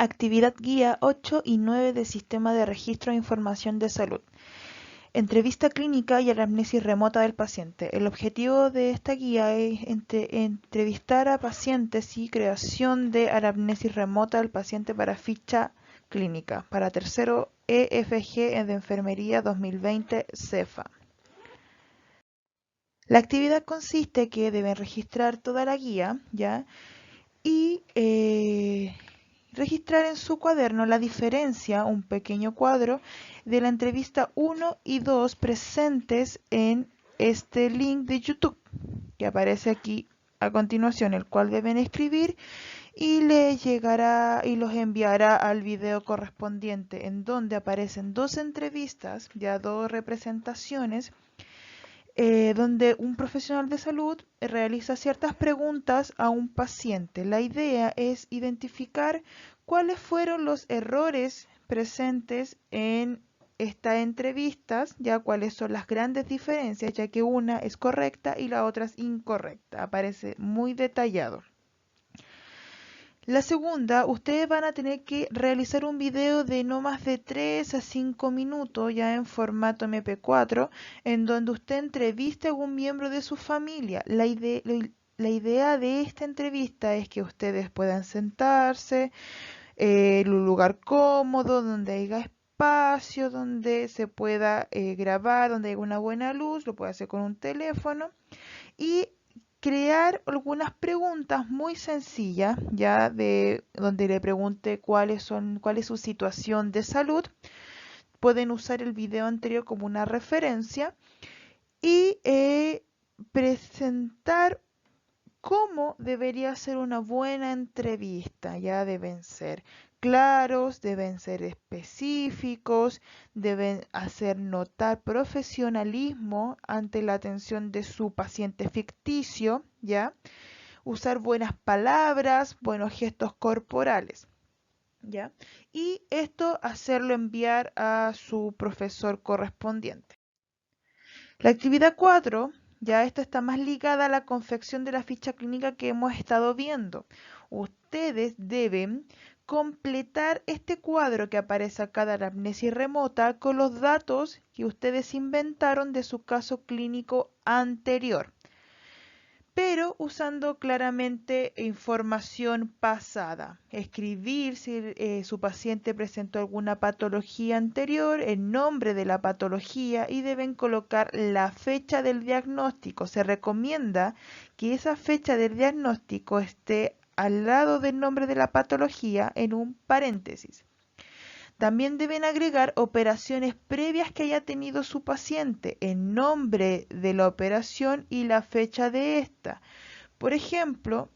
Actividad guía 8 y 9 del Sistema de Registro de Información de Salud. Entrevista clínica y anamnesis remota del paciente. El objetivo de esta guía es entrevistar a pacientes y creación de anamnesis remota del paciente para ficha clínica, para tercero EFG de Enfermería 2020 CEFA. La actividad consiste que deben registrar toda la guía, ¿ya? Y registrar en su cuaderno la diferencia, un pequeño cuadro, de la entrevista 1 y 2 presentes en este link de YouTube que aparece aquí a continuación, el cual deben escribir y les llegará y los enviará al video correspondiente, en donde aparecen dos entrevistas, ya dos representaciones, donde un profesional de salud realiza ciertas preguntas a un paciente. La idea es identificar cuáles fueron los errores presentes en estas entrevistas, ya cuáles son las grandes diferencias, ya que una es correcta y la otra es incorrecta. Aparece muy detallado. La segunda, ustedes van a tener que realizar un video de no más de 3 a 5 minutos, ya en formato MP4, en donde usted entreviste a algún miembro de su familia. La idea de esta entrevista es que ustedes puedan sentarse en un lugar cómodo, donde haya espacio, donde se pueda grabar, donde haya una buena luz, lo puede hacer con un teléfono y crear algunas preguntas muy sencillas, ya de donde le pregunte cuál es su situación de salud. Pueden usar el video anterior como una referencia y presentar cómo debería ser una buena entrevista. Ya deben ser claros, deben ser específicos, deben hacer notar profesionalismo ante la atención de su paciente ficticio, ¿ya? Usar buenas palabras, buenos gestos corporales, ¿ya? Y esto hacerlo enviar a su profesor correspondiente. La actividad 4, ya esta está más ligada a la confección de la ficha clínica que hemos estado viendo. Ustedes deben completar este cuadro que aparece acá de anamnesis remota con los datos que ustedes inventaron de su caso clínico anterior, pero usando claramente información pasada. Escribir si su paciente presentó alguna patología anterior, el nombre de la patología y deben colocar la fecha del diagnóstico. Se recomienda que esa fecha del diagnóstico esté al lado del nombre de la patología en un paréntesis. También deben agregar operaciones previas que haya tenido su paciente, el nombre de la operación y la fecha de esta. Por ejemplo,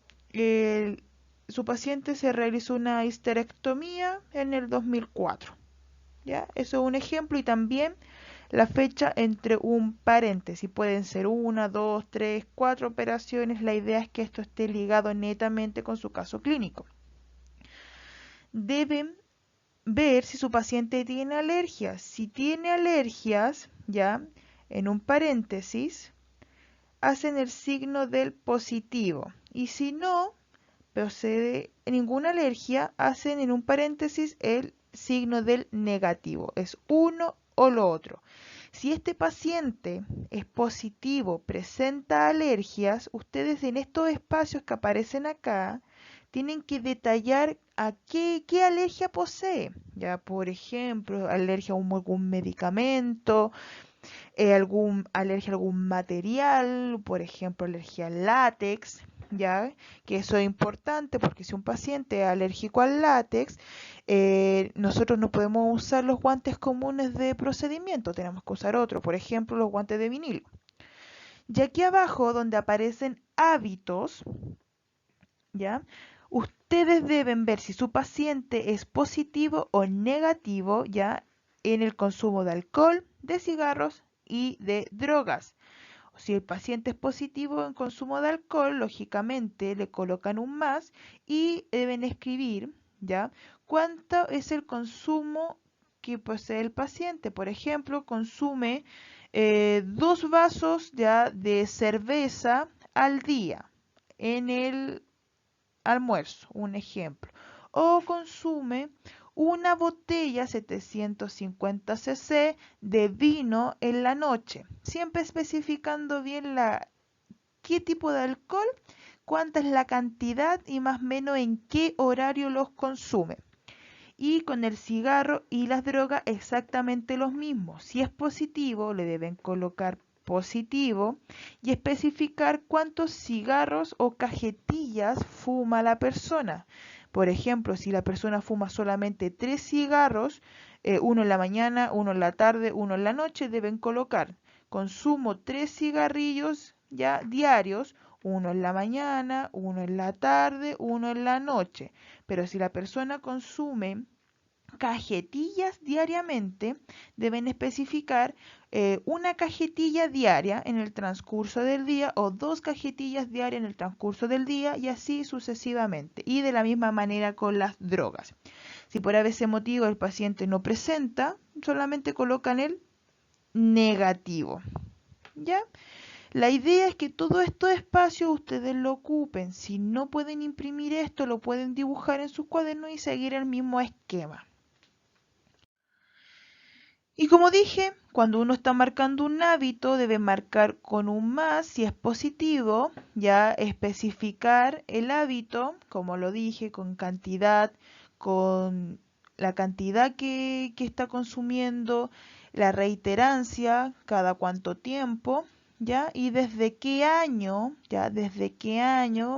su paciente se realizó una histerectomía en el 2004. ¿Ya? Eso es un ejemplo y también la fecha entre un paréntesis. Pueden ser una, dos, tres, cuatro operaciones. La idea es que esto esté ligado netamente con su caso clínico. Deben ver si su paciente tiene alergias. Si tiene alergias, ya, en un paréntesis, hacen el signo del positivo. Y si no procede ninguna alergia, hacen en un paréntesis el signo del negativo. Es uno o lo otro. Si este paciente es positivo, presenta alergias, ustedes en estos espacios que aparecen acá tienen que detallar a qué alergia posee. Ya, por ejemplo, alergia a algún medicamento, alergia a algún material, por ejemplo, alergia al látex, ¿ya? Que eso es importante porque si un paciente es alérgico al látex, nosotros no podemos usar los guantes comunes de procedimiento, tenemos que usar otro, por ejemplo, los guantes de vinilo. Y aquí abajo, donde aparecen hábitos, ¿ya? Ustedes deben ver si su paciente es positivo o negativo, ¿ya? En el consumo de alcohol, de cigarros y de drogas. Si el paciente es positivo en consumo de alcohol, lógicamente le colocan un más y deben escribir, ¿ya? ¿Cuánto es el consumo que posee el paciente? Por ejemplo, consume 2 vasos ya de cerveza al día en el almuerzo, un ejemplo. o consume una botella 750 cc de vino en la noche, siempre especificando bien qué tipo de alcohol, cuánta es la cantidad y más o menos en qué horario los consume. Y con el cigarro y las drogas exactamente los mismos. Si es positivo, le deben colocar positivo y especificar cuántos cigarros o cajetillas fuma la persona. Por ejemplo, si la persona fuma solamente 3 cigarros, uno en la mañana, uno en la tarde, uno en la noche, deben colocar consumo 3 cigarrillos ya diarios, uno en la mañana, uno en la tarde, uno en la noche. Pero si la persona consume cajetillas diariamente, deben especificar una cajetilla diaria en el transcurso del día o 2 cajetillas diarias en el transcurso del día y así sucesivamente. Y de la misma manera con las drogas. Si por ese motivo el paciente no presenta, solamente colocan el negativo. ¿Ya? La idea es que todo estos espacios ustedes lo ocupen. Si no pueden imprimir esto, lo pueden dibujar en sus cuadernos y seguir el mismo esquema. Y como dije, cuando uno está marcando un hábito, debe marcar con un más si es positivo, ya especificar el hábito, como lo dije, con cantidad, con la cantidad que está consumiendo, la reiterancia, cada cuánto tiempo, ¿ya? Y desde qué año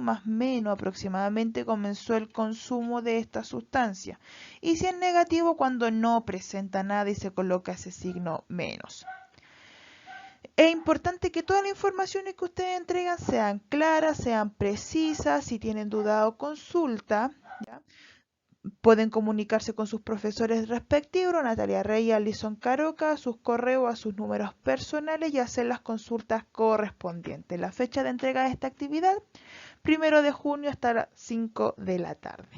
más o menos aproximadamente comenzó el consumo de esta sustancia. Y si es negativo, cuando no presenta nada y se coloca ese signo menos. Es importante que todas las informaciones que ustedes entregan sean claras, sean precisas. Si tienen duda o consulta, ¿ya? Pueden comunicarse con sus profesores respectivos, Natalia Rey y Alison Caroca, a sus correos, a sus números personales y hacer las consultas correspondientes. La fecha de entrega de esta actividad, 1 de junio hasta las 5 de la tarde.